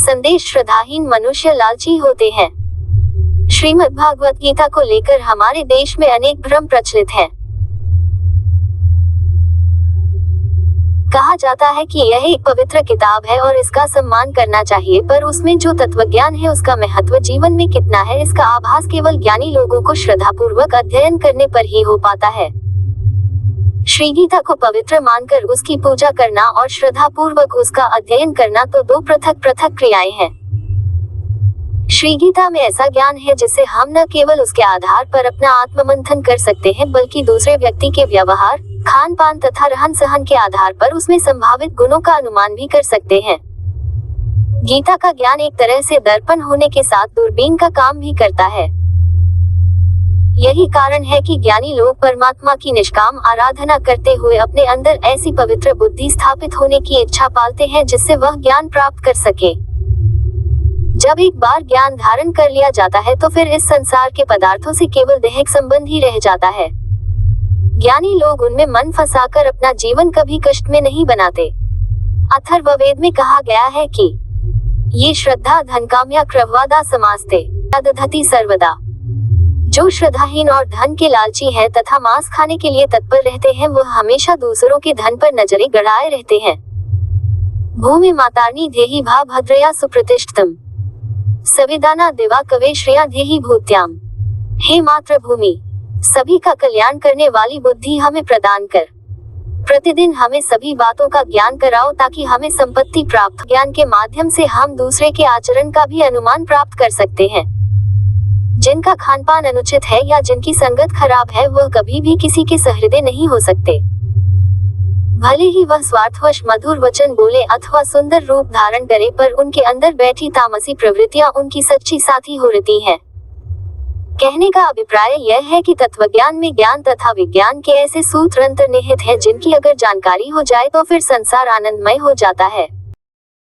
संदेश: श्रद्धाहीन मनुष्य लालची होते हैं। श्रीमद् भागवत गीता को लेकर हमारे देश में अनेक भ्रम प्रचलित हैं। कहा जाता है कि यह एक पवित्र किताब है और इसका सम्मान करना चाहिए, पर उसमें जो तत्वज्ञान है उसका महत्व जीवन में कितना है, इसका आभास केवल ज्ञानी लोगों को श्रद्धापूर्वक अध्ययन करने पर ही हो पाता है। श्री गीता को पवित्र मानकर उसकी पूजा करना और श्रद्धापूर्वक उसका अध्ययन करना तो दो पृथक पृथक क्रियाएं हैं। श्री गीता में ऐसा ज्ञान है जिससे हम न केवल उसके आधार पर अपना आत्ममंथन कर सकते हैं, बल्कि दूसरे व्यक्ति के व्यवहार, खान पान तथा रहन सहन के आधार पर उसमें संभावित गुणों का अनुमान भी कर सकते हैं। गीता का ज्ञान एक तरह से दर्पण होने के साथ दूरबीन का काम भी करता है। यही कारण है कि ज्ञानी लोग परमात्मा की निष्काम आराधना करते हुए अपने अंदर ऐसी पवित्र बुद्धि स्थापित होने की इच्छा पालते हैं जिससे वह ज्ञान प्राप्त कर सके। जब एक बार ज्ञान धारण कर लिया जाता है तो फिर इस संसार के पदार्थों से केवल दैहिक संबंध ही रह जाता है। ज्ञानी लोग उनमें मन फंसाकर अपना जीवन कभी कष्ट में नहीं बनाते। अथर्ववेद में कहा गया है कि ये श्रद्धा धनकाम्या क्रववादा समास्ते दधति सर्वदा। जो श्रद्धाहीन और धन के लालची है तथा मांस खाने के लिए तत्पर रहते हैं, वह हमेशा दूसरों के धन पर नजरें गड़ाए रहते हैं। भूमि मातार्नी धेहि भा भद्रया सुप्रतिष्ठितम सविदाना दिवा कवे श्रेया धेहि भूत्याम। हे मातृभूमि, सभी का कल्याण करने वाली बुद्धि हमें प्रदान कर। प्रतिदिन हमें सभी बातों का ज्ञान कराओ ताकि हमें संपत्ति प्राप्त। ज्ञान के माध्यम से हम दूसरे के आचरण का भी अनुमान प्राप्त कर सकते हैं। जिनका खानपान अनुचित है या जिनकी संगत खराब है, वह कभी भी किसी के सहृदय नहीं हो सकते। भले ही वह स्वार्थवश मधुर वचन बोले अथवा सुंदर रूप धारण करे, पर उनके अंदर बैठी तामसी प्रवृत्तियां उनकी सच्ची साथी हो रहती हैं। कहने का अभिप्राय यह है कि तत्वज्ञान में ज्ञान तथा विज्ञान के ऐसे सूत्र अंतर्निहित हैं जिनकी अगर जानकारी हो जाए तो फिर संसार आनंदमय हो जाता है।